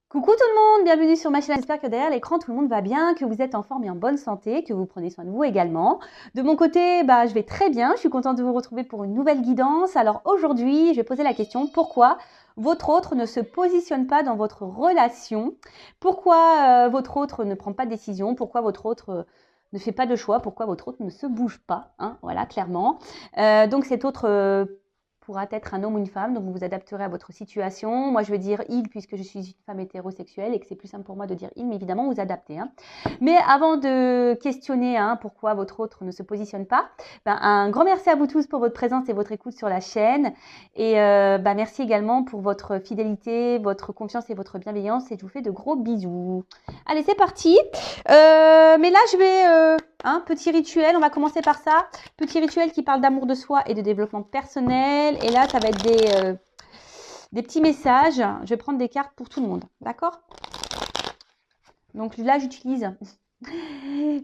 Coucou tout le monde, bienvenue sur ma chaîne. J'espère que derrière l'écran tout le monde va bien, que vous êtes en forme et en bonne santé, que vous prenez soin de vous également. De mon côté, je vais très bien, je suis contente de vous retrouver pour une nouvelle guidance. Alors aujourd'hui, je vais poser la question, pourquoi votre autre ne se positionne pas dans votre relation? Pourquoi votre autre ne prend pas de décision? Pourquoi votre autre ne fait pas de choix? Pourquoi votre autre ne se bouge pas, hein? Voilà, clairement. Donc cet autre pourra être un homme ou une femme, donc vous vous adapterez à votre situation. Moi, je vais dire il, puisque je suis une femme hétérosexuelle et que c'est plus simple pour moi de dire il, mais évidemment, vous adaptez. Hein. Mais avant de questionner pourquoi votre autre ne se positionne pas, un grand merci à vous tous pour votre présence et votre écoute sur la chaîne. Et merci également pour votre fidélité, votre confiance et votre bienveillance. Et je vous fais de gros bisous. Allez, c'est parti. Mais là, je vais... petit rituel, on va commencer par ça. Petit rituel qui parle d'amour de soi et de développement personnel. Et là, ça va être des petits messages. Je vais prendre des cartes pour tout le monde. D'accord? Donc là, j'utilise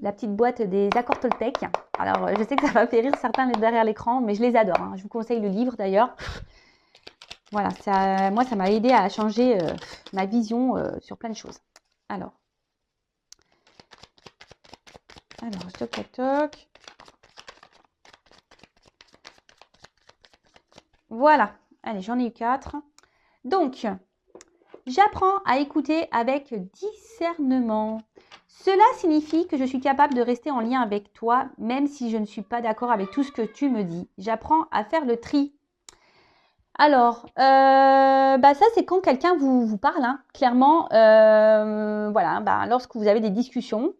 la petite boîte des accords Toltec. Alors, je sais que ça va faire rire certains derrière l'écran, mais je les adore. Hein. Je vous conseille le livre d'ailleurs. Voilà, moi, ça m'a aidé à changer ma vision sur plein de choses. Alors, toc, toc, toc. Voilà. Allez, j'en ai eu 4. Donc, j'apprends à écouter avec discernement. Cela signifie que je suis capable de rester en lien avec toi, même si je ne suis pas d'accord avec tout ce que tu me dis. J'apprends à faire le tri. Alors, ça c'est quand quelqu'un vous parle, hein, clairement, voilà, lorsque vous avez des discussions.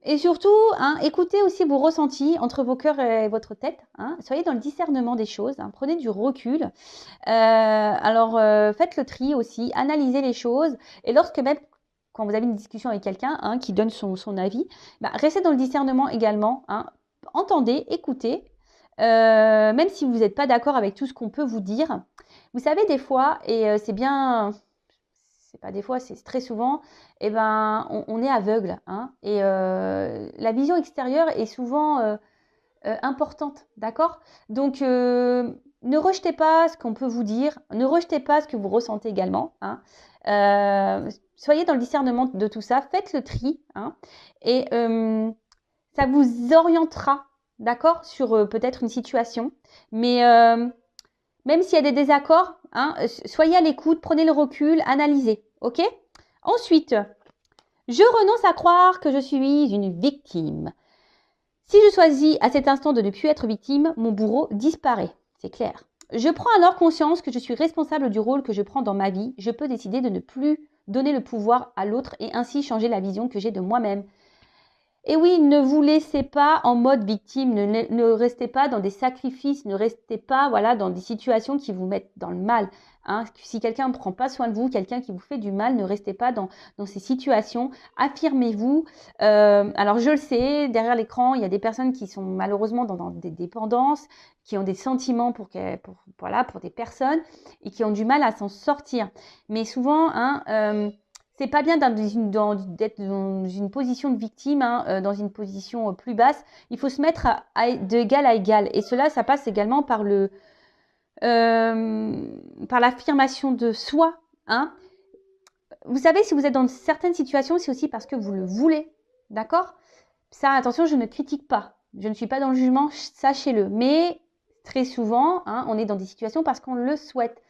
Et surtout, écoutez aussi vos ressentis entre vos cœurs et votre tête. Soyez dans le discernement des choses. Prenez du recul. Faites le tri aussi. Analysez les choses. Et lorsque même, quand vous avez une discussion avec quelqu'un qui donne son avis, restez dans le discernement également. Entendez, écoutez. Même si vous n'êtes pas d'accord avec tout ce qu'on peut vous dire. Vous savez, des fois, et c'est bien... c'est pas des fois, c'est très souvent, on est aveugle. Et la vision extérieure est souvent importante, d'accord? Donc, ne rejetez pas ce qu'on peut vous dire, ne rejetez pas ce que vous ressentez également. Soyez dans le discernement de tout ça, faites le tri, et ça vous orientera, d'accord, sur peut-être une situation. Mais même s'il y a des désaccords, soyez à l'écoute, prenez le recul, analysez, ok? Ensuite, je renonce à croire que je suis une victime. Si je choisis à cet instant de ne plus être victime, mon bourreau disparaît, c'est clair. Je prends alors conscience que je suis responsable du rôle que je prends dans ma vie. Je peux décider de ne plus donner le pouvoir à l'autre et ainsi changer la vision que j'ai de moi-même. Et oui, ne vous laissez pas en mode victime, ne restez pas dans des sacrifices, ne restez pas dans des situations qui vous mettent dans le mal. Si quelqu'un ne prend pas soin de vous, quelqu'un qui vous fait du mal, ne restez pas dans ces situations. Affirmez-vous. Alors je le sais, derrière l'écran, il y a des personnes qui sont malheureusement dans des dépendances, qui ont des sentiments pour des personnes et qui ont du mal à s'en sortir. Mais souvent, c'est pas bien d'être dans une position de victime, dans une position plus basse. Il faut se mettre d'égal à égal. Et cela, ça passe également par l'affirmation de soi. Vous savez, si vous êtes dans certaines situations, c'est aussi parce que vous le voulez. D'accord? Ça, attention, je ne critique pas. Je ne suis pas dans le jugement, sachez-le. Mais très souvent, on est dans des situations parce qu'on le souhaite.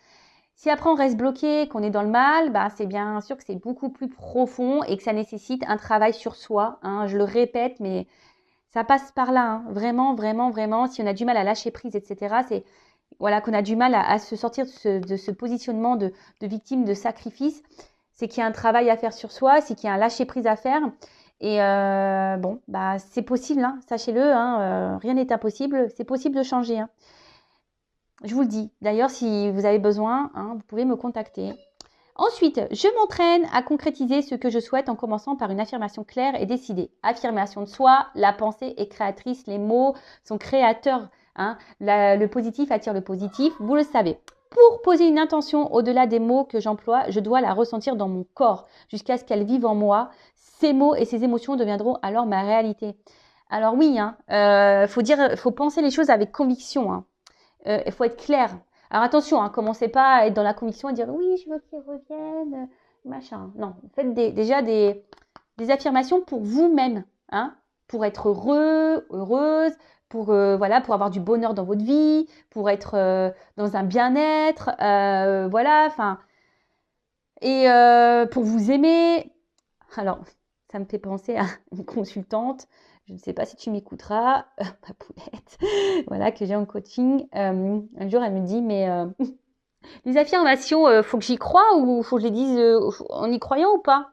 Si après on reste bloqué, qu'on est dans le mal, c'est bien sûr que c'est beaucoup plus profond et que ça nécessite un travail sur soi. Je le répète, mais ça passe par là. Vraiment, vraiment, vraiment. Si on a du mal à lâcher prise, etc., c'est qu'on a du mal à se sortir de ce positionnement de victime, de sacrifice. C'est qu'il y a un travail à faire sur soi, c'est qu'il y a un lâcher prise à faire. Et c'est possible, sachez-le. Rien n'est impossible. C'est possible de changer. Je vous le dis. D'ailleurs, si vous avez besoin, vous pouvez me contacter. Ensuite, je m'entraîne à concrétiser ce que je souhaite en commençant par une affirmation claire et décidée. Affirmation de soi, la pensée est créatrice, les mots sont créateurs. Le positif attire le positif, vous le savez. Pour poser une intention au-delà des mots que j'emploie, je dois la ressentir dans mon corps jusqu'à ce qu'elle vive en moi. Ces mots et ces émotions deviendront alors ma réalité. Alors oui, faut penser les choses avec conviction. Il faut être clair. Alors attention, hein, commencez pas à être dans la conviction et dire oui, je veux qu'ils reviennent, machin. Non, faites déjà des affirmations pour vous-même, hein, pour être heureux, heureuse, pour voilà, pour avoir du bonheur dans votre vie, pour être dans un bien-être, voilà, enfin, et pour vous aimer. Alors, ça me fait penser à une consultante. Je ne sais pas si tu m'écouteras, ma poulette, voilà, que j'ai en coaching. Un jour, elle me dit, mais les affirmations, faut que j'y croie ou faut que je les dise en y croyant ou pas?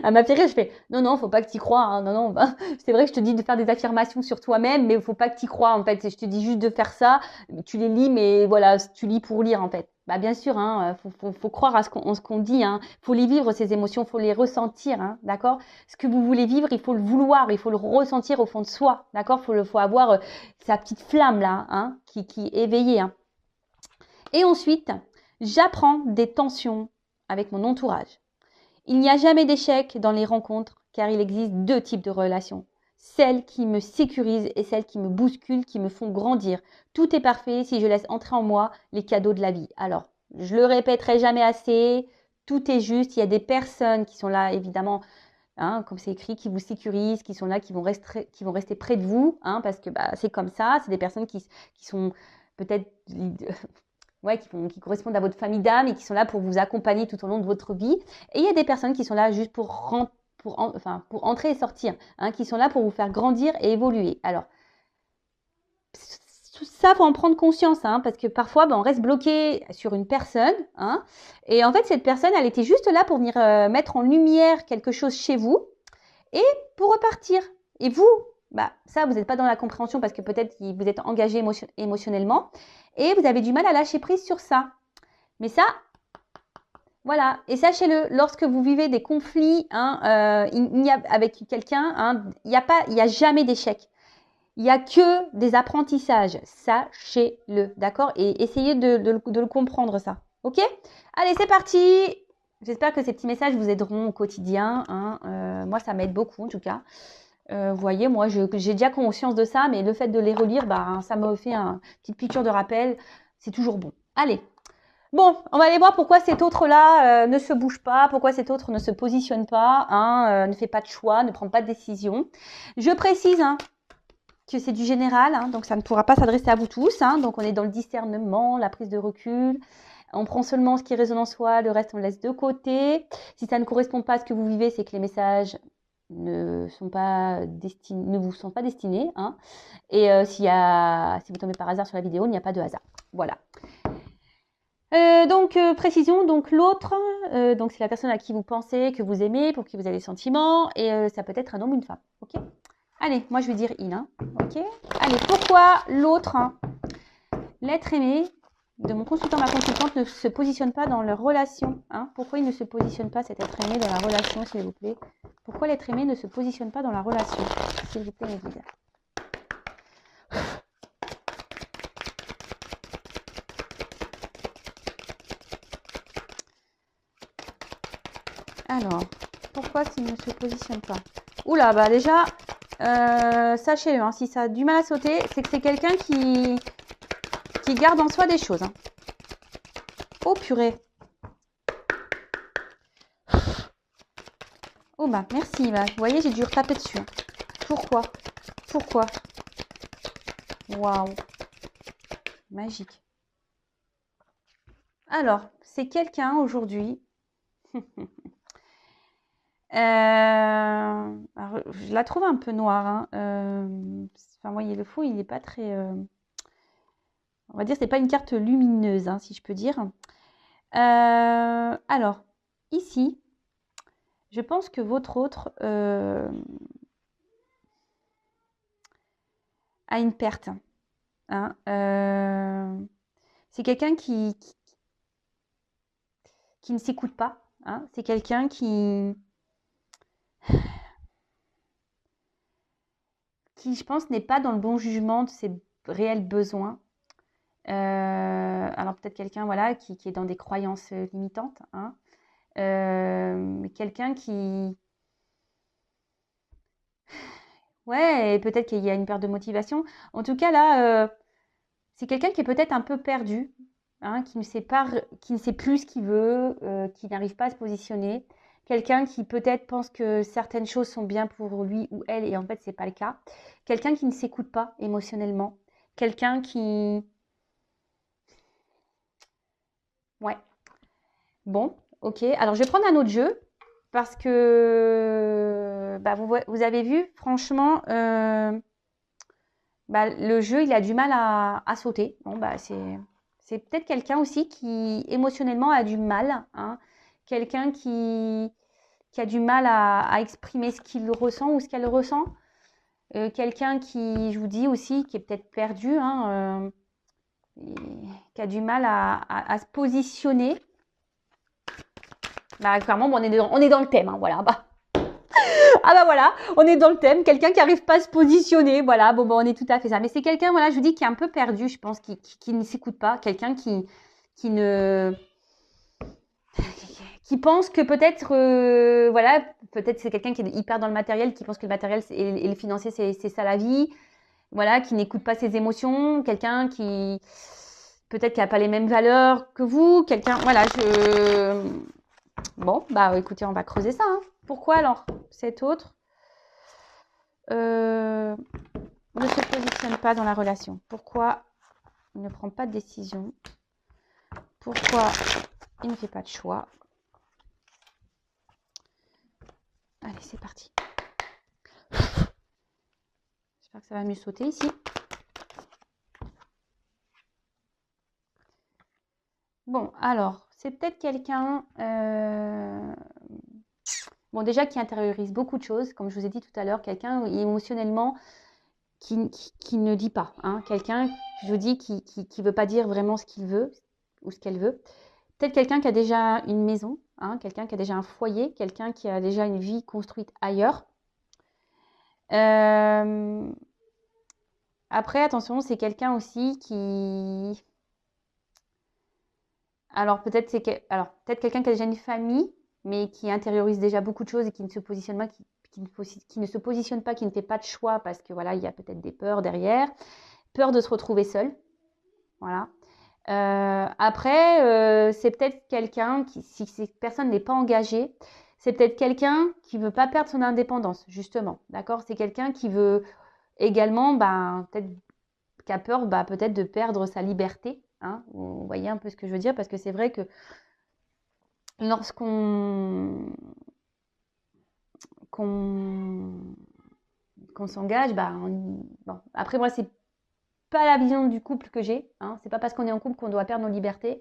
Elle m'a fait rire, je fais non, non, faut pas que tu y crois, hein, non, non, bah, c'est vrai que je te dis de faire des affirmations sur toi-même, mais faut pas que tu y crois en fait. Je te dis juste de faire ça, tu les lis, mais voilà, tu lis pour lire en fait. Bah bien sûr, hein, faut croire à ce qu'on dit, hein. Faut les vivre ces émotions, faut les ressentir, hein, d'accord? Ce que vous voulez vivre, il faut le vouloir, il faut le ressentir au fond de soi, d'accord? Faut avoir sa petite flamme là, hein, qui est éveillée, hein. Et ensuite, j'apprends des tensions avec mon entourage. Il n'y a jamais d'échec dans les rencontres car il existe deux types de relations. Celles qui me sécurisent et celles qui me bousculent, qui me font grandir. Tout est parfait si je laisse entrer en moi les cadeaux de la vie. Alors, je le répéterai jamais assez, tout est juste. Il y a des personnes qui sont là, évidemment, hein, comme c'est écrit, qui vous sécurisent, qui sont là, qui vont rester près de vous, hein, parce que bah, c'est comme ça. C'est des personnes qui sont peut-être ouais, qui correspondent à votre famille d'âme et qui sont là pour vous accompagner tout au long de votre vie. Et il y a des personnes qui sont là juste pour entrer et sortir, hein, qui sont là pour vous faire grandir et évoluer. Alors, tout ça, faut en prendre conscience, hein, parce que parfois, on reste bloqué sur une personne, hein, et en fait, cette personne, elle était juste là pour venir mettre en lumière quelque chose chez vous et pour repartir. Et vous, bah, ça, vous n'êtes pas dans la compréhension parce que peut-être vous êtes engagé émotionnellement et vous avez du mal à lâcher prise sur ça. Mais ça, voilà. Et sachez-le, lorsque vous vivez des conflits, hein, avec quelqu'un, hein, il n'y a jamais d'échec. Il n'y a que des apprentissages. Sachez-le, d'accord? Et essayez de le comprendre, ça. OK? Allez, c'est parti! J'espère que ces petits messages vous aideront au quotidien, hein. Moi, ça m'aide beaucoup, en tout cas. Vous voyez, moi, j'ai déjà conscience de ça, mais le fait de les relire, bah, ça me fait une petite piqûre de rappel. C'est toujours bon. Allez. Bon, on va aller voir pourquoi cet autre-là ne se bouge pas, pourquoi cet autre ne se positionne pas, hein, ne fait pas de choix, ne prend pas de décision. Je précise, hein, que c'est du général, hein, donc ça ne pourra pas s'adresser à vous tous, hein, donc on est dans le discernement, la prise de recul. On prend seulement ce qui résonne en soi, le reste on le laisse de côté. Si ça ne correspond pas à ce que vous vivez, c'est que les messages ne vous sont pas destinés, hein. Et si vous tombez par hasard sur la vidéo, il n'y a pas de hasard. Voilà. Donc, précision, donc l'autre, donc c'est la personne à qui vous pensez, que vous aimez, pour qui vous avez des sentiments, et ça peut être un homme ou une femme. Ok? Allez, moi je vais dire il, hein. Ok? Allez, pourquoi l'autre, hein, l'être aimé de mon consultant, ma consultante, ne se positionne pas dans leur relation, hein? Pourquoi il ne se positionne pas, cet être aimé, dans la relation, s'il vous plaît? Pourquoi l'être aimé ne se positionne pas dans la relation, s'il vous plaît, mes guides? Alors, pourquoi s'il ne se positionne pas? Oula, bah déjà, sachez-le, hein, si ça a du mal à sauter, c'est que c'est quelqu'un qui garde en soi des choses, hein. Oh purée. Oh bah merci, bah, vous voyez, j'ai dû retaper dessus, hein. Pourquoi? Pourquoi? Waouh. Magique. Alors, c'est quelqu'un aujourd'hui. Alors, je la trouve un peu noire, hein. Enfin, vous voyez, le fond, il n'est pas très... on va dire, c'est pas une carte lumineuse, hein, si je peux dire. Alors, ici, je pense que votre autre a une perte, hein. C'est quelqu'un qui ne s'écoute pas, hein. C'est quelqu'un qui, je pense, n'est pas dans le bon jugement de ses réels besoins. Alors peut-être quelqu'un, voilà, qui est dans des croyances limitantes, hein. Quelqu'un qui... Ouais, et peut-être qu'il y a une perte de motivation. En tout cas, là, C'est quelqu'un qui est peut-être un peu perdu, hein, qui ne sait pas, qui ne sait plus ce qu'il veut, qui n'arrive pas à se positionner. Quelqu'un qui peut-être pense que certaines choses sont bien pour lui ou elle et en fait, c'est pas le cas. Quelqu'un qui ne s'écoute pas émotionnellement. Quelqu'un qui... Ouais. Bon, ok. Alors, je vais prendre un autre jeu parce que bah, vous avez vu, franchement, bah, le jeu, il a du mal à sauter. Bon, bah, c'est peut-être quelqu'un aussi qui émotionnellement a du mal, hein. Quelqu'un qui a du mal à exprimer ce qu'il ressent ou ce qu'elle ressent. Quelqu'un qui, je vous dis aussi, qui est peut-être perdu, hein, qui a du mal à se positionner. Bah, clairement, bon, on est dans le thème, hein, voilà. Bah. Ah bah voilà, on est dans le thème. Quelqu'un qui n'arrive pas à se positionner, voilà. Bon, on est tout à fait ça. Mais c'est quelqu'un, voilà, je vous dis, qui est un peu perdu, je pense, qui ne s'écoute pas. Quelqu'un qui ne... qui pense que peut-être, voilà, peut-être c'est quelqu'un qui est hyper dans le matériel, qui pense que le matériel et le financier, c'est ça la vie. Voilà, qui n'écoute pas ses émotions. Quelqu'un qui, peut-être, qui n'a pas les mêmes valeurs que vous. Quelqu'un, voilà, Bon, bah écoutez, on va creuser ça, hein. Pourquoi alors cet autre ne se positionne pas dans la relation? Pourquoi il ne prend pas de décision? Pourquoi il ne fait pas de choix? Allez, c'est parti. J'espère que ça va mieux sauter ici. Bon, alors, c'est peut-être quelqu'un... Bon, déjà qui intériorise beaucoup de choses, comme je vous ai dit tout à l'heure, quelqu'un émotionnellement qui ne dit pas, hein. Quelqu'un, je vous dis, qui ne veut pas dire vraiment ce qu'il veut ou ce qu'elle veut. Peut-être quelqu'un qui a déjà une maison, hein, quelqu'un qui a déjà un foyer, quelqu'un qui a déjà une vie construite ailleurs. Après, attention, c'est quelqu'un aussi qui... Alors peut-être peut-être quelqu'un qui a déjà une famille, mais qui intériorise déjà beaucoup de choses et qui ne se positionne pas, qui ne se positionne pas, qui ne fait pas de choix parce que voilà, il y a peut-être des peurs derrière, peur de se retrouver seul, voilà. Après, c'est peut-être quelqu'un qui, si cette personne n'est pas engagée, c'est peut-être quelqu'un qui veut pas perdre son indépendance, justement, d'accord? C'est quelqu'un qui veut également, peut-être, qui a peur, peut-être de perdre sa liberté, hein? Vous voyez un peu ce que je veux dire? Parce que c'est vrai que lorsqu'on s'engage, bon. Après moi c'est pas la vision du couple que j'ai, hein. C'est pas parce qu'on est en couple qu'on doit perdre nos libertés.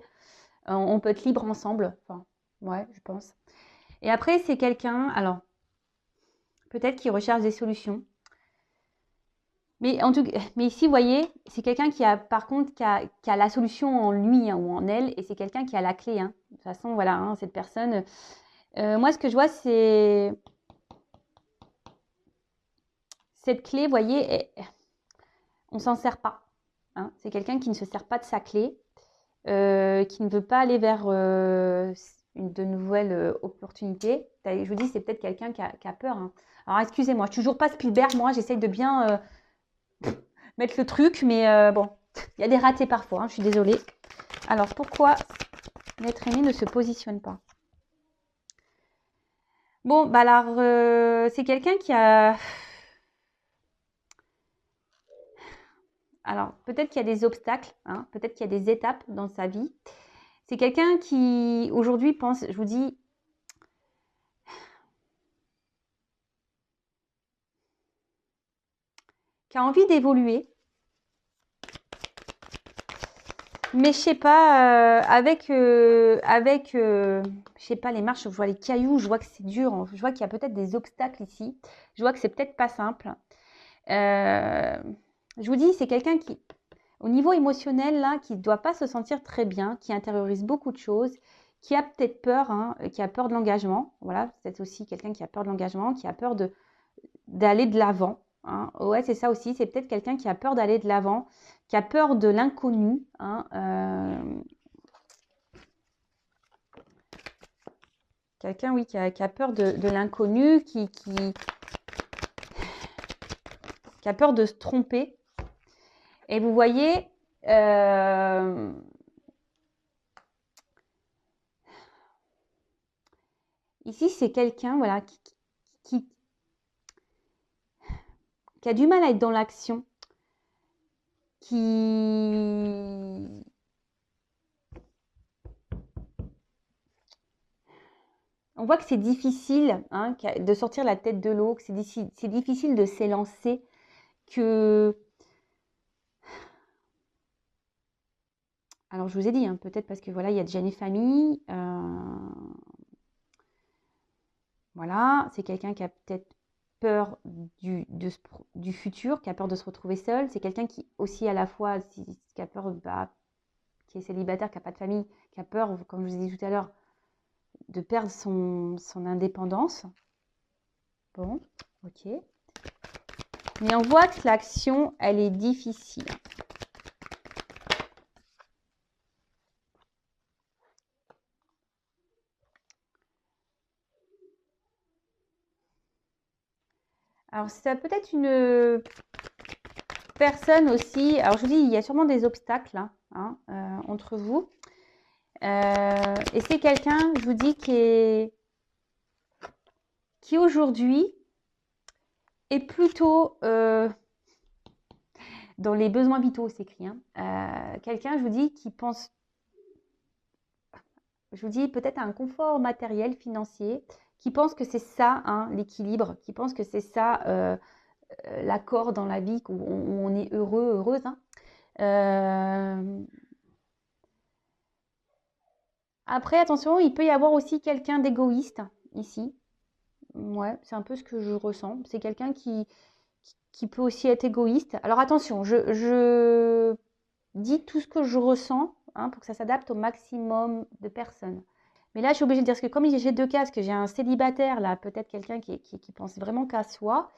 On peut être libre ensemble, enfin, ouais, je pense. Et après c'est quelqu'un, alors peut-être qui recherche des solutions. Mais en tout cas, mais ici, vous voyez, c'est quelqu'un qui a, par contre, qui a la solution en lui, hein, ou en elle, et c'est quelqu'un qui a la clé, hein. De toute façon, voilà, hein, cette personne. Moi, ce que je vois, c'est cette clé, vous voyez, on s'en sert pas, hein. C'est quelqu'un qui ne se sert pas de sa clé, qui ne veut pas aller vers de nouvelles opportunités. Je vous dis, c'est peut-être quelqu'un qui a peur, hein. Alors, excusez-moi, je suis toujours pas Spielberg, moi, j'essaye de bien mettre le truc, mais bon, il y a des ratés parfois, hein, je suis désolée. Alors, pourquoi l'être aimé ne se positionne pas? Bon, alors, c'est quelqu'un qui a... Alors, peut-être qu'il y a des obstacles, hein, peut-être qu'il y a des étapes dans sa vie. C'est quelqu'un qui, aujourd'hui, pense, je vous dis, qui a envie d'évoluer. Mais je sais pas, je sais pas, les marches, je vois les cailloux, je vois que c'est dur, hein. Je vois qu'il y a peut-être des obstacles ici. Je vois que c'est peut-être pas simple. Je vous dis, c'est quelqu'un qui, au niveau émotionnel, là, qui ne doit pas se sentir très bien, qui intériorise beaucoup de choses, qui a peut-être peur, hein, qui a peur de l'engagement. Voilà, c'est aussi quelqu'un qui a peur de l'engagement, qui a peur d'aller de l'avant, hein. Ouais, c'est ça aussi, c'est peut-être quelqu'un qui a peur d'aller de l'avant, qui a peur de l'inconnu, hein, quelqu'un, oui, qui a peur de l'inconnu, qui a peur de se tromper. Et vous voyez, Euh, Ici, c'est quelqu'un voilà, qui, qui a du mal à être dans l'action, qui... On voit que c'est difficile hein, de sortir la tête de l'eau, que c'est difficile de s'élancer, que... Alors, je vous ai dit, hein, peut-être parce que voilà, il y a déjà une famille. Voilà, c'est quelqu'un qui a peut-être peur du futur, qui a peur de se retrouver seul. C'est quelqu'un qui aussi à la fois, qui a peur, qui est célibataire, qui n'a pas de famille, qui a peur, comme je vous ai dit tout à l'heure, de perdre son indépendance. Bon, ok. Mais on voit que l'action, elle est difficile. Alors, ça peut être une personne aussi. Alors, je vous dis, il y a sûrement des obstacles hein, entre vous. Et c'est quelqu'un, je vous dis, qui aujourd'hui est plutôt dans les besoins vitaux, c'est écrit. Hein. Quelqu'un, je vous dis, qui pense, je vous dis, peut-être à un confort matériel, financier, qui pense que c'est ça, hein, l'équilibre, qui pense que c'est ça, l'accord dans la vie, où on est heureux, heureuse. Hein. Après, attention, il peut y avoir aussi quelqu'un d'égoïste ici. Ouais, c'est un peu ce que je ressens. C'est quelqu'un qui peut aussi être égoïste. Alors attention, je dis tout ce que je ressens hein, pour que ça s'adapte au maximum de personnes. Mais là, je suis obligée de dire, parce que comme j'ai deux cas, parce que j'ai un célibataire, là, peut-être quelqu'un qui pense vraiment qu'à soi,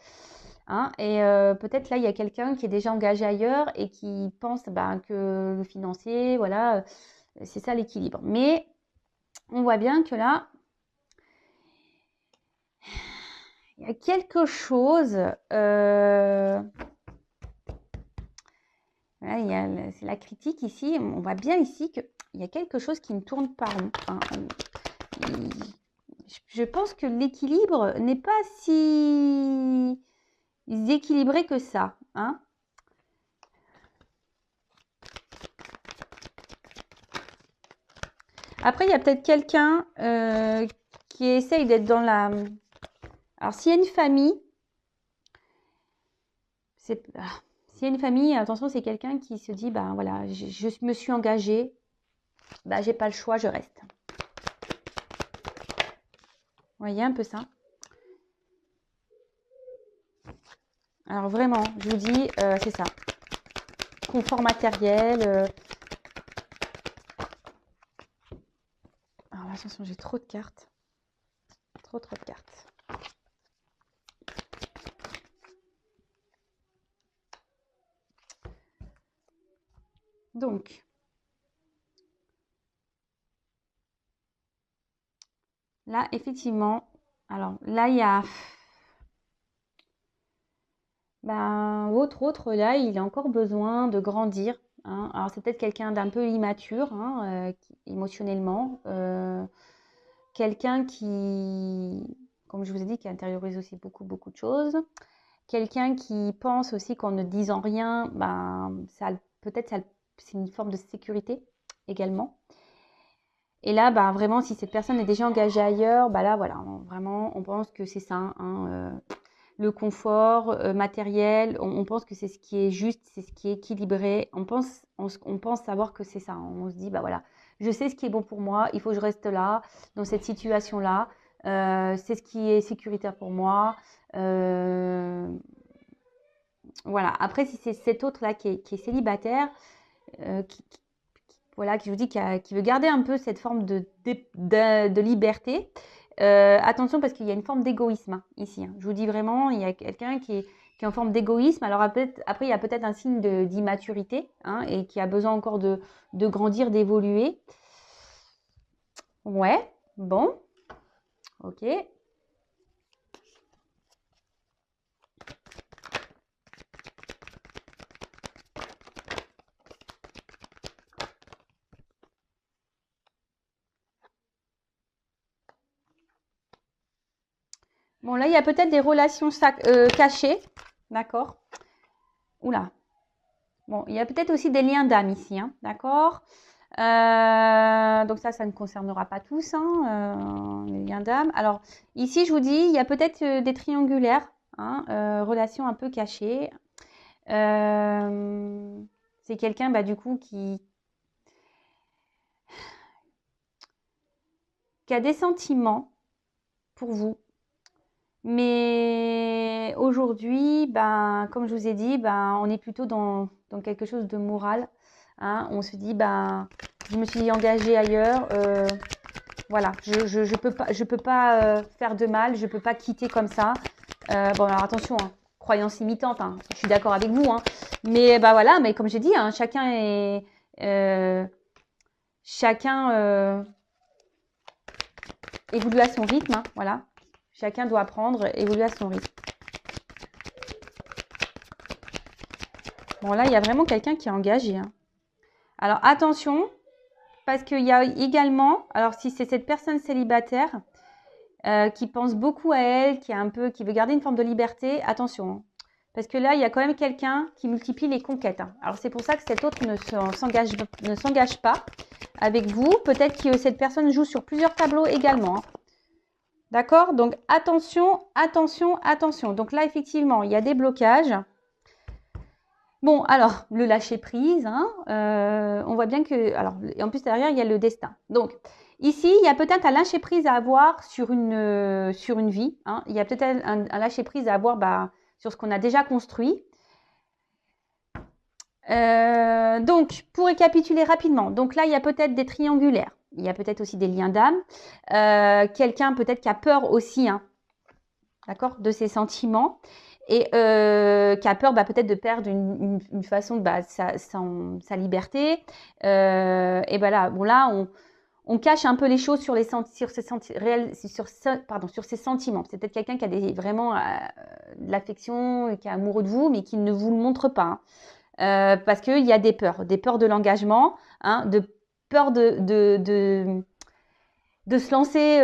hein, et peut-être là, il y a quelqu'un qui est déjà engagé ailleurs et qui pense ben, que le financier, voilà, c'est ça l'équilibre. Mais on voit bien que là, il y a quelque chose... Voilà, c'est la critique ici. On voit bien ici qu'il y a quelque chose qui ne tourne pas rond. Hein. Je pense que l'équilibre n'est pas si équilibré que ça. Hein. Après, il y a peut-être quelqu'un qui essaye d'être dans la... Alors, s'il y a une famille, s'il y a une famille, attention, c'est quelqu'un qui se dit, ben voilà, je me suis engagée, ben, j'ai pas le choix, je reste. Vous voyez un peu ça. Alors vraiment, je vous dis, c'est ça. Confort matériel. Alors attention, j'ai trop de cartes. Trop de cartes. Donc, là, effectivement, alors là, il y a... Ben, autre, là, il a encore besoin de grandir. Hein. Alors, c'est peut-être quelqu'un d'un peu immature, hein, émotionnellement. Quelqu'un qui, comme je vous ai dit, qui intériorise aussi beaucoup de choses. Quelqu'un qui pense aussi qu'en ne disant rien, ben, peut-être c'est une forme de sécurité également. Et là, bah, vraiment, si cette personne est déjà engagée ailleurs, bah là, voilà, vraiment, on pense que c'est ça, hein, le confort matériel, on pense que c'est ce qui est juste, c'est ce qui est équilibré. On pense savoir que c'est ça. On se dit, bah voilà, je sais ce qui est bon pour moi, il faut que je reste là, dans cette situation-là. C'est ce qui est sécuritaire pour moi. Voilà. Après, si c'est cet autre-là qui est célibataire, voilà, qui je vous dis, qui veut garder un peu cette forme de liberté. Attention parce qu'il y a une forme d'égoïsme hein, ici. Hein. Je vous dis vraiment, il y a quelqu'un qui est en forme d'égoïsme. Alors après, il y a peut-être un signe d'immaturité hein, et qui a besoin encore de grandir, d'évoluer. Ouais, bon, ok. Bon, là, il y a peut-être des relations cachées. D'accord. Oula. Bon, il y a peut-être aussi des liens d'âme ici. Hein, d'accord. Donc ça ne concernera pas tous, hein, les liens d'âme. Alors, ici, je vous dis, il y a peut-être des triangulaires, hein, relations un peu cachées. C'est quelqu'un, bah, du coup, qui a des sentiments pour vous. Mais aujourd'hui, ben, comme je vous ai dit, ben, on est plutôt dans quelque chose de moral. Hein. On se dit, ben, je me suis engagée ailleurs. Voilà, je peux pas faire de mal, je peux pas quitter comme ça. Bon, alors attention, hein, croyance limitante, hein, je suis d'accord avec vous. Hein. Mais bah voilà, mais comme j'ai dit, hein, chacun est évolue à son rythme. Hein, voilà. Chacun doit apprendre, évoluer à son rythme. Bon, là, il y a vraiment quelqu'un qui est engagé. Hein. Alors, attention, parce qu'il y a également, alors si c'est cette personne célibataire qui pense beaucoup à elle, qui veut garder une forme de liberté, attention. Hein. Parce que là, il y a quand même quelqu'un qui multiplie les conquêtes. Hein. Alors, c'est pour ça que cet autre ne s'engage pas avec vous. Peut-être que cette personne joue sur plusieurs tableaux également. Hein. D'accord? Donc, attention, attention, attention. Donc là, effectivement, il y a des blocages. Bon, alors, le lâcher-prise, hein, on voit bien que... Alors, en plus, derrière, il y a le destin. Donc, ici, il y a peut-être un lâcher-prise à avoir sur une vie. Hein. Il y a peut-être un lâcher-prise à avoir sur ce qu'on a déjà construit. Donc, pour récapituler rapidement, donc là, il y a peut-être des triangulaires. Il y a peut-être aussi des liens d'âme. Quelqu'un peut-être qui a peur aussi, hein, d'accord, de ses sentiments. Et qui a peur peut-être de perdre une façon de sa liberté. Et voilà, bon là, on cache un peu les choses sur ses sentiments. C'est peut-être quelqu'un qui a vraiment de l'affection, qui est amoureux de vous, mais qui ne vous le montre pas. Hein. Parce qu'il y a des peurs de l'engagement, hein, de peur de se lancer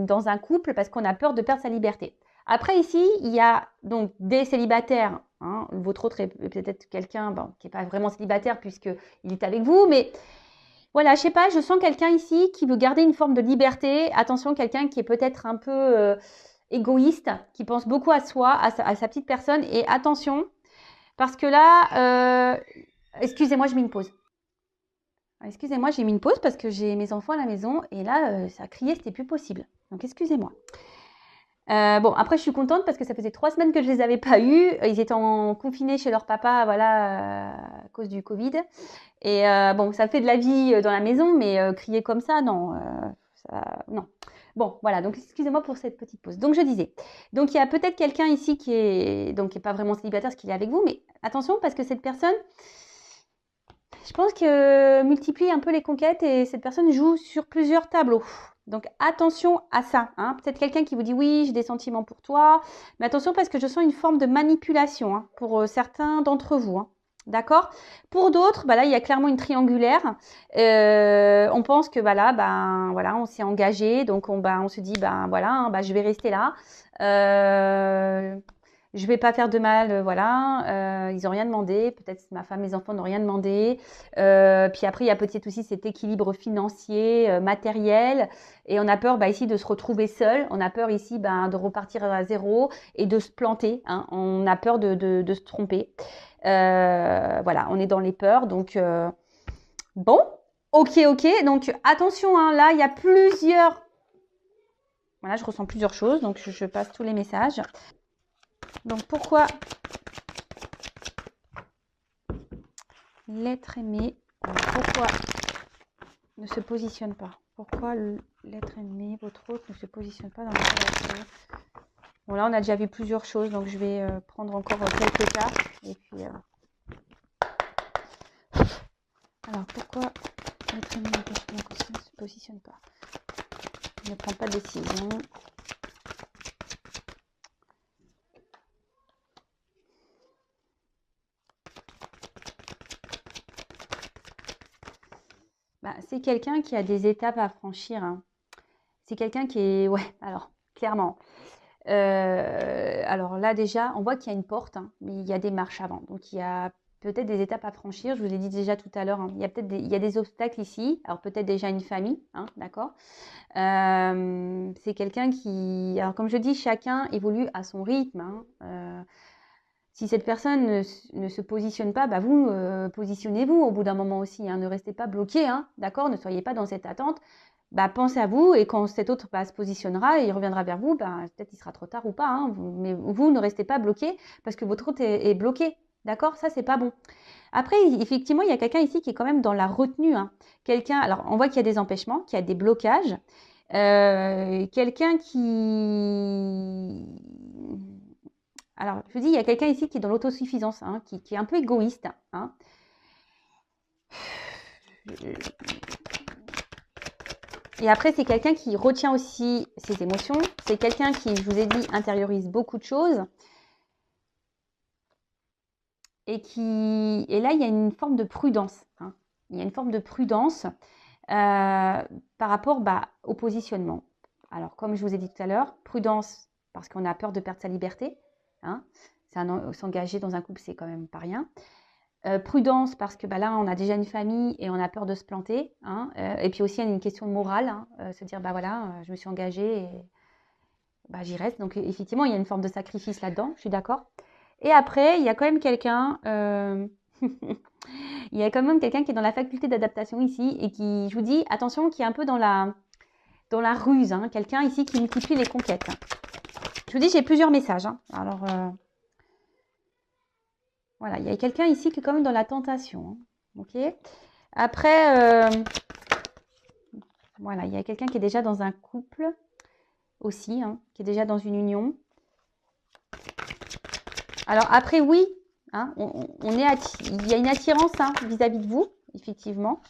dans un couple parce qu'on a peur de perdre sa liberté. Après, ici, il y a donc des célibataires. Hein. Votre autre est peut-être quelqu'un qui n'est pas vraiment célibataire puisqu'il est avec vous. Mais voilà, je sais pas, je sens quelqu'un ici qui veut garder une forme de liberté. Attention, quelqu'un qui est peut-être un peu égoïste, qui pense beaucoup à soi, à sa petite personne. Et attention, parce que là, excusez-moi, je mets une pause. Excusez-moi, j'ai mis une pause parce que j'ai mes enfants à la maison et là, ça criait, c'était plus possible. Donc, excusez-moi. Bon, après, je suis contente parce que ça faisait 3 semaines que je les avais pas eus. Ils étaient confinés chez leur papa, voilà, à cause du Covid. Et bon, ça fait de la vie dans la maison, mais crier comme ça, non. Non. Bon, voilà, donc excusez-moi pour cette petite pause. Donc, je disais, donc il y a peut-être quelqu'un ici qui est pas vraiment célibataire, parce qu'il est avec vous, mais attention parce que cette personne... Je pense que multiplie un peu les conquêtes et cette personne joue sur plusieurs tableaux. Donc attention à ça. Hein. Peut-être quelqu'un qui vous dit oui, j'ai des sentiments pour toi. Mais attention parce que je sens une forme de manipulation pour certains d'entre vous. Hein. D'accord. Pour d'autres, là, il y a clairement une triangulaire. On pense que voilà, on s'est engagé. Donc on se dit, je vais rester là. Je vais pas faire de mal, voilà. Ils ont rien demandé. Peut-être ma femme, mes enfants n'ont rien demandé. Puis après, il y a peut-être aussi cet équilibre financier, matériel. Et on a peur ici de se retrouver seul. On a peur ici de repartir à zéro et de se planter. Hein. On a peur de se tromper. Voilà, on est dans les peurs. Donc, bon, ok. Donc, attention, hein, là, il y a plusieurs... Voilà, je ressens plusieurs choses. Donc, je passe tous les messages. Donc, pourquoi l'être aimé, pourquoi ne se positionne pas? Pourquoi l'être aimé, votre autre, ne se positionne pas dans la relation? Bon, là, on a déjà vu plusieurs choses, donc je vais prendre encore quelques cartes. Et puis, alors, pourquoi l'être aimé ne se positionne pas? Il ne prend pas de décision. C'est quelqu'un qui a des étapes à franchir. Hein. C'est quelqu'un qui est... Ouais, alors, clairement. Alors là, déjà, on voit qu'il y a une porte, hein, mais il y a des marches avant. Donc, il y a peut-être des étapes à franchir. Je vous l'ai dit déjà tout à l'heure, hein. Il y a peut-être il y a des obstacles ici. Alors, peut-être déjà une famille, hein, d'accord. C'est quelqu'un qui... Alors, comme je dis, chacun évolue à son rythme, hein. Si cette personne ne se positionne pas, bah vous, positionnez-vous au bout d'un moment aussi, hein. Ne restez pas bloqué, hein, d'accord. Ne soyez pas dans cette attente. Bah, pensez à vous et quand cet autre se positionnera et il reviendra vers vous, bah, peut-être il sera trop tard ou pas, hein, mais vous ne restez pas bloqué parce que votre autre est bloqué, d'accord. Ça, c'est pas bon. Après, effectivement, il y a quelqu'un ici qui est quand même dans la retenue, hein. Quelqu'un, alors on voit qu'il y a des empêchements, qu'il y a des blocages. Quelqu'un qui... Alors, je vous dis, il y a quelqu'un ici qui est dans l'autosuffisance, hein, qui est un peu égoïste, hein. Et après, c'est quelqu'un qui retient aussi ses émotions. C'est quelqu'un qui, je vous ai dit, intériorise beaucoup de choses. Et là, il y a une forme de prudence, hein. Il y a une forme de prudence par rapport au positionnement. Alors, comme je vous ai dit tout à l'heure, prudence parce qu'on a peur de perdre sa liberté, hein. S'engager dans un couple, c'est quand même pas rien. Prudence parce que là, on a déjà une famille et on a peur de se planter, hein. Et puis aussi, il y a une question de morale, hein, se dire, voilà, je me suis engagée et j'y reste. Donc, effectivement, il y a une forme de sacrifice là-dedans, je suis d'accord. Et après, il y a quand même quelqu'un... il y a quand même quelqu'un qui est dans la faculté d'adaptation ici et qui, je vous dis, attention, qui est un peu dans la ruse, hein. Quelqu'un ici qui multiplie les conquêtes. Je vous dis, j'ai plusieurs messages, hein. Alors, voilà, il y a quelqu'un ici qui est quand même dans la tentation, hein. Ok. Après, voilà, il y a quelqu'un qui est déjà dans un couple aussi, hein, qui est déjà dans une union. Alors après, oui, hein, il y a une attirance, hein, vis-à-vis de vous, effectivement.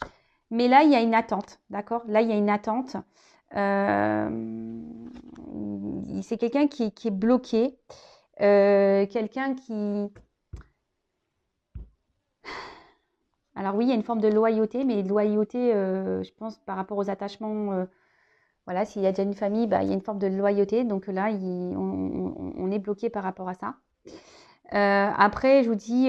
Mais là, il y a une attente, d'accord. Là, il y a une attente. C'est quelqu'un qui est bloqué. Quelqu'un qui... Alors oui, il y a une forme de loyauté, mais loyauté, je pense, par rapport aux attachements... voilà, s'il y a déjà une famille, il y a une forme de loyauté. Donc là, on est bloqué par rapport à ça. Après, je vous dis...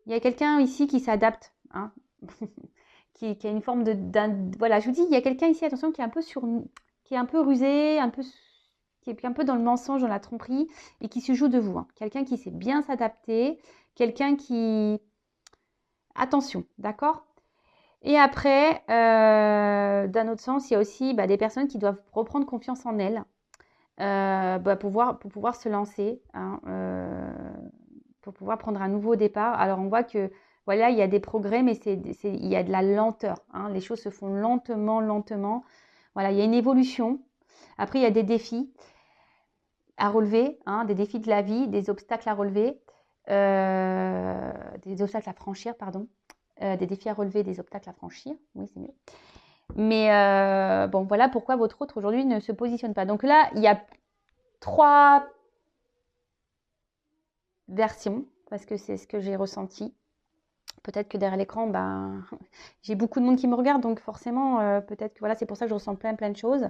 il y a quelqu'un ici qui s'adapte, hein, qui a une forme voilà, je vous dis, il y a quelqu'un ici, attention, qui est un peu qui est un peu rusé, qui est un peu dans le mensonge, dans la tromperie, et qui se joue de vous, hein. Quelqu'un qui sait bien s'adapter, quelqu'un qui... Attention, d'accord. Et après, d'un autre sens, il y a aussi des personnes qui doivent reprendre confiance en elles pour pouvoir se lancer, hein, pour pouvoir prendre un nouveau départ. Alors, on voit que, voilà, il y a des progrès, mais il y a de la lenteur, hein. Les choses se font lentement, lentement. Voilà, il y a une évolution. Après, il y a des défis à relever, hein, des défis de la vie, des obstacles à relever, des obstacles à franchir, pardon. Des défis à relever, des obstacles à franchir. Oui, c'est mieux. Mais bon, voilà pourquoi votre autre aujourd'hui ne se positionne pas. Donc là, il y a 3 versions, parce que c'est ce que j'ai ressenti. Peut-être que derrière l'écran, j'ai beaucoup de monde qui me regarde, donc forcément, peut-être que voilà, c'est pour ça que je ressens plein de choses.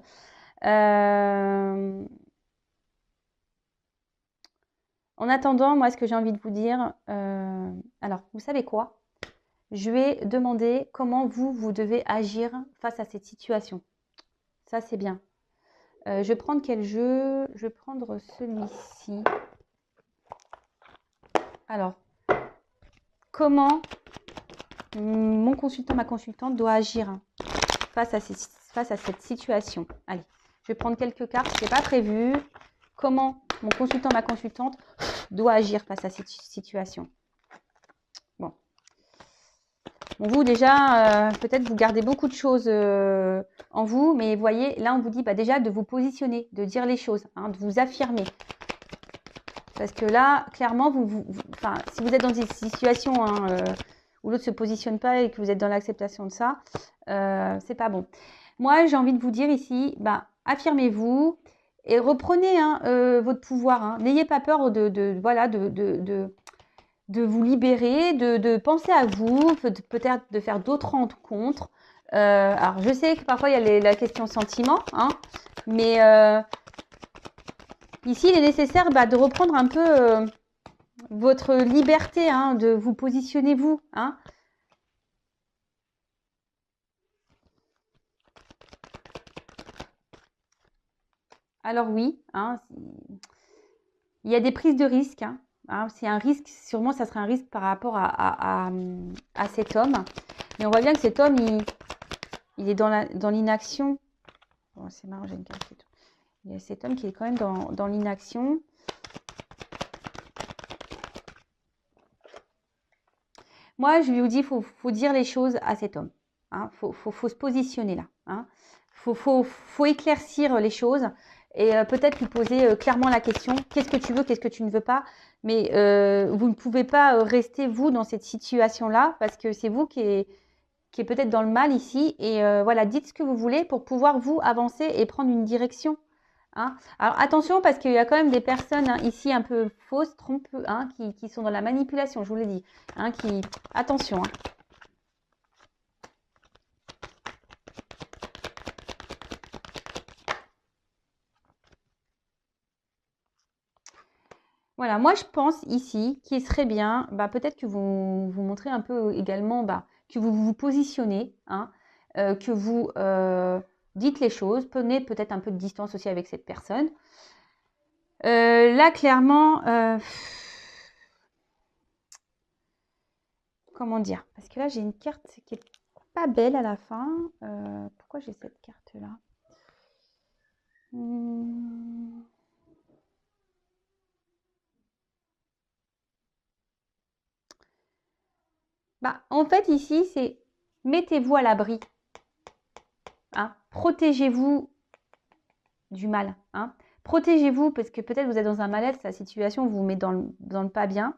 En attendant, moi, ce que j'ai envie de vous dire, alors, vous savez quoi? Je vais demander comment vous devez agir face à cette situation. Ça, c'est bien. Je vais prendre quel jeu? Je vais prendre celui-ci. Alors, comment mon consultant, ma consultante doit agir face à cette situation? Allez, je vais prendre quelques cartes, ce n'est pas prévu. Comment mon consultant, ma consultante doit agir face à cette situation? Bon, vous déjà, peut-être vous gardez beaucoup de choses en vous, mais vous voyez, là on vous dit déjà de vous positionner, de dire les choses, hein, de vous affirmer. Parce que là, clairement, si vous êtes dans une situation où l'autre ne se positionne pas et que vous êtes dans l'acceptation de ça, c'est pas bon. Moi, j'ai envie de vous dire ici, affirmez-vous et reprenez votre pouvoir, hein. N'ayez pas peur de vous libérer, de penser à vous, peut-être de faire d'autres rencontres. Alors, je sais que parfois, il y a la question sentiment, hein, mais ici, il est nécessaire de reprendre un peu votre liberté, hein, de vous positionner vous. Hein. Alors oui, hein, il y a des prises de risques. Hein, hein, c'est un risque, sûrement ça serait un risque par rapport à cet homme. Mais on voit bien que cet homme, il est dans l'inaction. Bon, c'est marrant, j'ai une carte et tout. Il y a cet homme qui est quand même dans l'inaction. Moi, je lui dis, il faut dire les choses à cet homme. Hein, faut se positionner là. Hein. Faut éclaircir les choses et peut-être lui poser clairement la question, qu'est-ce que tu veux, qu'est-ce que tu ne veux pas. Mais vous ne pouvez pas rester, vous, dans cette situation-là parce que c'est vous qui est peut-être dans le mal ici. Et voilà, dites ce que vous voulez pour pouvoir, vous, avancer et prendre une direction. Hein. Alors attention parce qu'il y a quand même des personnes hein, ici un peu fausses, trompeuses, hein, qui sont dans la manipulation, je vous l'ai dit. Hein, attention. Hein. Voilà, moi je pense ici qu'il serait bien, peut-être que vous montrez un peu également que vous vous positionnez, hein, que vous dites les choses, prenez peut-être un peu de distance aussi avec cette personne. Là, clairement, comment dire? Parce que là, j'ai une carte qui est pas belle à la fin. Pourquoi j'ai cette carte-là? En fait, ici, c'est mettez-vous à l'abri. Hein, protégez-vous du mal. Hein. Protégez-vous parce que peut-être vous êtes dans un mal-être, la situation vous met dans le pas bien.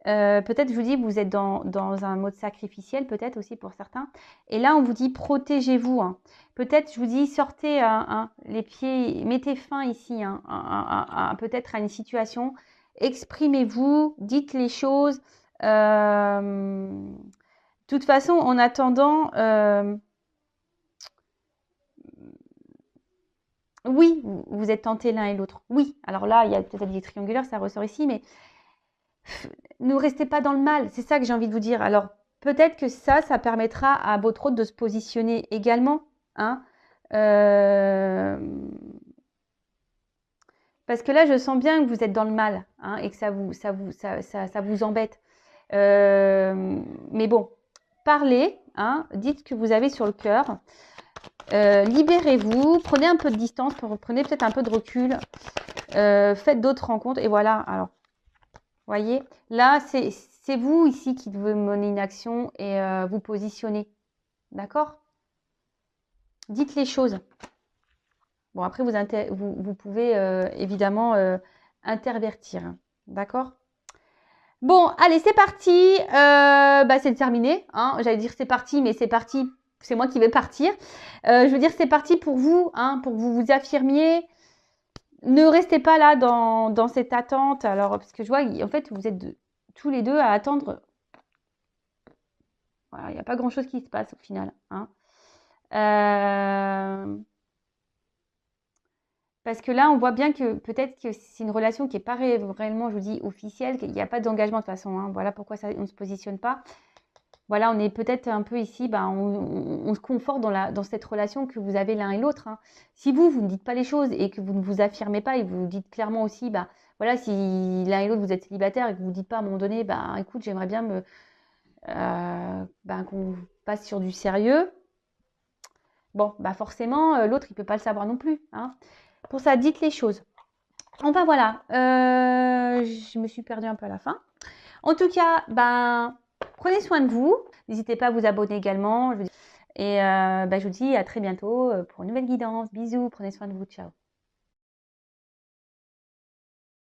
Peut-être, je vous dis, vous êtes dans un mode sacrificiel, peut-être aussi pour certains. Et là, on vous dit protégez-vous. Hein. Peut-être, je vous dis, sortez les pieds, mettez fin ici, peut-être à une situation. Exprimez-vous, dites les choses. De toute façon, en attendant, oui, vous êtes tentés l'un et l'autre. Oui, alors là, il y a peut-être des triangulaires, ça ressort ici, mais ne restez pas dans le mal. C'est ça que j'ai envie de vous dire. Alors, peut-être que ça permettra à votre hôte de se positionner également. Hein. Parce que là, je sens bien que vous êtes dans le mal hein, et que ça vous embête. Mais bon, parlez, hein, dites ce que vous avez sur le cœur. Libérez-vous, prenez un peu de distance, prenez peut-être un peu de recul, faites d'autres rencontres et voilà. Alors, voyez, là, c'est vous ici qui devez mener une action et vous positionner. D'accord? Dites les choses. Bon, après, vous pouvez évidemment intervertir. D'accord? Bon, allez, c'est parti. C'est terminé. Hein. J'allais dire c'est parti, mais c'est parti. C'est moi qui vais partir. Je veux dire, c'est parti pour vous, hein, pour que vous vous affirmiez. Ne restez pas là dans cette attente. Alors, parce que je vois, en fait, vous êtes tous les deux à attendre. Voilà, il n'y a pas grand-chose qui se passe au final. Hein. Parce que là, on voit bien que peut-être que c'est une relation qui n'est pas réellement, je vous dis, officielle, qu'il n'y a pas d'engagement de toute façon. Hein. Voilà pourquoi on ne se positionne pas. Voilà, on est peut-être un peu ici, on se conforte dans cette relation que vous avez l'un et l'autre. Hein. Si vous ne dites pas les choses et que vous ne vous affirmez pas et que vous dites clairement aussi, voilà, si l'un et l'autre vous êtes célibataire et que vous ne dites pas à un moment donné, écoute, j'aimerais bien qu'on passe sur du sérieux. Bon, forcément, l'autre, il ne peut pas le savoir non plus. Hein. Pour ça, dites les choses. Enfin, voilà. Je me suis perdue un peu à la fin. En tout cas, prenez soin de vous. N'hésitez pas à vous abonner également. Et je vous dis à très bientôt pour une nouvelle guidance. Bisous, prenez soin de vous. Ciao.